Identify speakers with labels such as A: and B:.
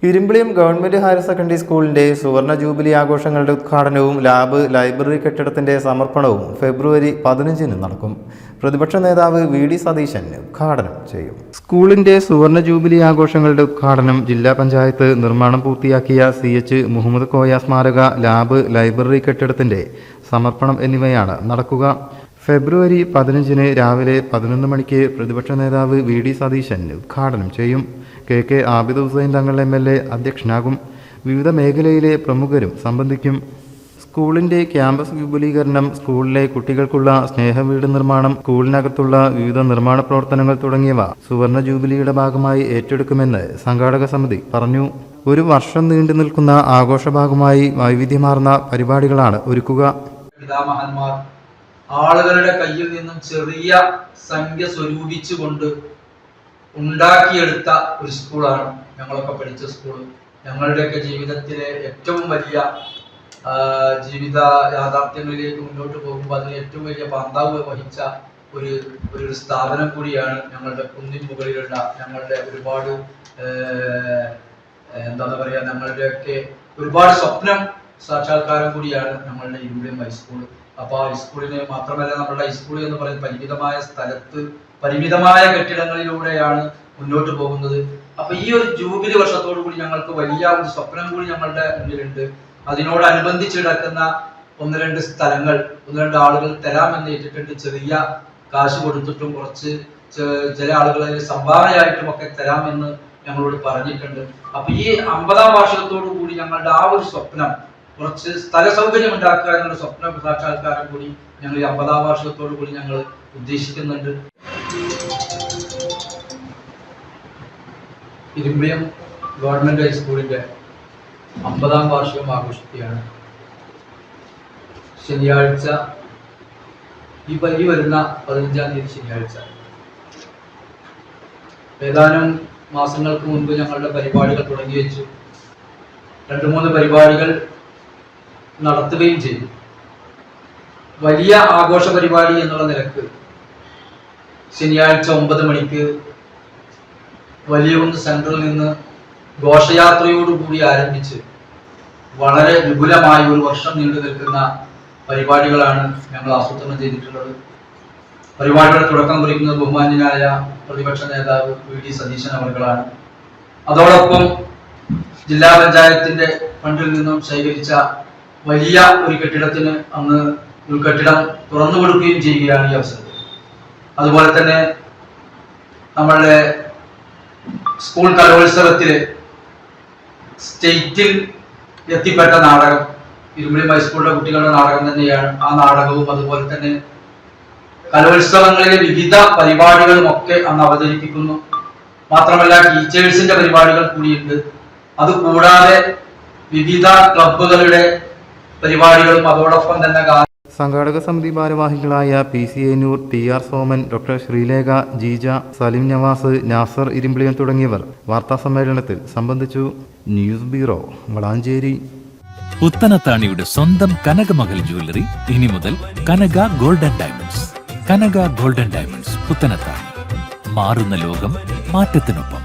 A: Irimbiliyam government higher secondary സ്കൂളിന്റെ സുവർണ jubilee ആഘോഷങ്ങളുടെ ഉദ്ഘാടനവും ലാബ് ലൈബ്രറി കെട്ടിടത്തിന്റെ സമർപ്പണവും ഫെബ്രുവരി 15 നടക്കും. പ്രതിപക്ഷ നേതാവ് VD സതീശൻ ഉദ്ഘാടനം ചെയ്യും. സ്കൂളിന്റെ സുവർണ ജൂബിലി ആഘോഷങ്ങളുടെ ഉദ്ഘാടനം ജില്ലാ പഞ്ചായത്ത് നിർമ്മാണം പൂർത്തിയാക്കിയ CH മുഹമ്മദ് കോയ സ്മാരക ലാബ് ലൈബ്രറി കെട്ടിടത്തിന്റെ സമർപ്പണം എന്നിവയാണ് നടക്കുക. ഫെബ്രുവരി 15 രാവിലെ 11 മണിക്ക് പ്രതിപക്ഷ നേതാവ് VD സതീശൻ ഉദ്ഘാടനം ചെയ്യും. KK Abid Hussain Thangal MLA അധ്യക്ഷനാകും. വിവിധ മേഖലയിലെ പ്രമുഖരും സംബന്ധിക്കും. സ്കൂളിന്റെ ക്യാമ്പസ് വിപുലീകരണം, സ്കൂളിലെ കുട്ടികൾക്കുള്ള സ്നേഹവീട് നിർമ്മാണം, സ്കൂളിനകത്തുള്ള വിവിധ നിർമ്മാണ പ്രവർത്തനങ്ങൾ തുടങ്ങിയവ സുവർണ ജൂബിലിയുടെ ഭാഗമായി ഏറ്റെടുക്കുമെന്ന് സംഘാടക സമിതി പറഞ്ഞു. ഒരു വർഷം നീണ്ടു നിൽക്കുന്ന ആഘോഷ ഭാഗമായി വൈവിധ്യമാർന്ന പരിപാടികളാണ് ഒരുക്കുക.
B: ആളുകളുടെ കയ്യിൽ നിന്നും ചെറിയ സംഖ്യ സ്വരൂപിച്ചുകൊണ്ട് ഉണ്ടാക്കിയെടുത്ത ഒരു സ്കൂളാണ് ഞങ്ങളൊക്കെ പഠിച്ച സ്കൂൾ. ഞങ്ങളുടെയൊക്കെ ജീവിതത്തിലെ ഏറ്റവും വലിയ ജീവിത യാഥാർത്ഥ്യങ്ങളിലേക്ക് മുന്നോട്ട് പോകുമ്പോൾ അതിന് ഏറ്റവും വലിയ പന്താവ് വഹിച്ച ഒരു സ്ഥാപനം കൂടിയാണ് ഞങ്ങളുടെ കുന്നിൻ മുകളിലുള്ള ഞങ്ങളുടെ ഒരുപാട് ഞങ്ങളുടെയൊക്കെ ഒരുപാട് സ്വപ്നം സാക്ഷാത്കാരം കൂടിയാണ് ഞങ്ങളുടെ ഇരുമ്പിളിയം ഹൈസ്കൂൾ. അപ്പോൾ ആ ഹൈസ്കൂളിന് മാത്രമല്ല, നമ്മുടെ ഹൈസ്കൂൾ എന്ന് പറയുന്ന പരിമിതമായ സ്ഥലത്ത് പരിമിതമായ കെട്ടിടങ്ങളിലൂടെയാണ് മുന്നോട്ട് പോകുന്നത്. അപ്പൊ ഈ ഒരു ജൂബിലി വർഷത്തോടു കൂടി ഞങ്ങൾക്ക് വലിയ ഒരു സ്വപ്നം കൂടി ഞങ്ങളുടെ മുന്നിലുണ്ട്. അതിനോടനുബന്ധിച്ച് കിടക്കുന്ന 1-2 സ്ഥലങ്ങൾ 1-2 ആളുകൾ തരാമെന്ന് ഏറ്റിട്ടുണ്ട്. ചെറിയ കാശ് കൊടുത്തിട്ടും കുറച്ച് ചില ആളുകൾ സംഭാവനയായിട്ടും ഒക്കെ തരാമെന്ന് ഞങ്ങളോട് പറഞ്ഞിട്ടുണ്ട്. അപ്പൊ ഈ 50ാം വാർഷികത്തോടു കൂടി ഞങ്ങളുടെ ആ ഒരു സ്വപ്നം, കുറച്ച് സ്ഥല സൗകര്യം ഉണ്ടാക്കുക എന്നുള്ള സ്വപ്ന സാക്ഷാത്കാരം കൂടി ഞങ്ങൾ ഈ 50ാം വാർഷികത്തോടു കൂടി ഞങ്ങൾ ഉദ്ദേശിക്കുന്നുണ്ട്. ഇരുമ്പിളിയം ഗവൺമെന്റ് ഹൈസ്കൂളിന്റെ 50ാം വാർഷികം ആഘോഷിക്കുകയാണ്. ശനിയാഴ്ച ഈ വരുന്ന 15ാം തീയതി ശനിയാഴ്ച. ഏതാനും മാസങ്ങൾക്ക് മുൻപ് ഞങ്ങളുടെ പരിപാടികൾ തുടങ്ങി വെച്ചു. 2-3 പരിപാടികൾ നടത്തുകയും ചെയ്തു. വലിയ ആഘോഷ പരിപാടി എന്നുള്ള നിലക്ക് ശനിയാഴ്ച 9 മണിക്ക് വലിയകുന്ന് സെന്ററിൽ നിന്ന് ഘോഷയാത്രയോടുകൂടി ആരംഭിച്ച് വളരെ വിപുലമായ ഒരു വർഷം നീണ്ടു നിൽക്കുന്ന പരിപാടികളാണ് ഞങ്ങൾ ആസൂത്രണം ചെയ്തിട്ടുള്ളത്. പരിപാടിയുടെ തുടക്കം കുറിക്കുന്നത് ബഹുമാന്യനായ പ്രതിപക്ഷ നേതാവ് VD സതീശൻ അവർകളാണ്. അതോടൊപ്പം ജില്ലാ പഞ്ചായത്തിന്റെ ഫണ്ടിൽ നിന്നും ശേഖരിച്ച വലിയ ഒരു കെട്ടിടത്തിന് അന്ന് ഒരു കെട്ടിടം തുറന്നു കൊടുക്കുകയും ചെയ്യുകയാണ് ഈ അവസരത്തിൽ. അതുപോലെ തന്നെ നമ്മളുടെ സ്കൂൾ കലോത്സവത്തില് സ്റ്റേറ്റിൽ എത്തിപ്പെട്ട നാടകം ഇരുമ്പിളിയം ഹൈസ്കൂളിലെ കുട്ടികളുടെ നാടകം തന്നെയാണ്. ആ നാടകവും അതുപോലെ തന്നെ കലോത്സവങ്ങളിലെ വിവിധ പരിപാടികളും ഒക്കെ അന്ന് അവതരിപ്പിക്കുന്നു. മാത്രമല്ല ടീച്ചേഴ്സിന്റെ പരിപാടികൾ കൂടിയുണ്ട്. അതുകൂടാതെ വിവിധ ക്ലബ്ബുകളുടെ പരിപാടികളും അതോടൊപ്പം തന്നെ
A: സംഘാടക സമിതി ഭാരവാഹികളായ PC നൂർ, TR സോമൻ, ഡോക്ടർ ശ്രീലേഖ, ജീജ, സലിം നവാസ്, നാസർ ഇരുമ്പിളിയം തുടങ്ങിയവർ വാർത്താ സമ്മേളനത്തിൽ സംബന്ധിച്ചു. News bureau, Valanchery.
C: പുത്തനത്താണിയുടെ സ്വന്തം കനകമകൽ ജ്വല്ലറി ഇനി മുതൽ കനക ഗോൾഡൻ ഡയമണ്ട്സ്. കനക ഗോൾഡൻ ഡയമണ്ട്സ്, പുത്തനത്താണി. മാറുന്ന ലോകം, മാറ്റത്തിനൊപ്പം.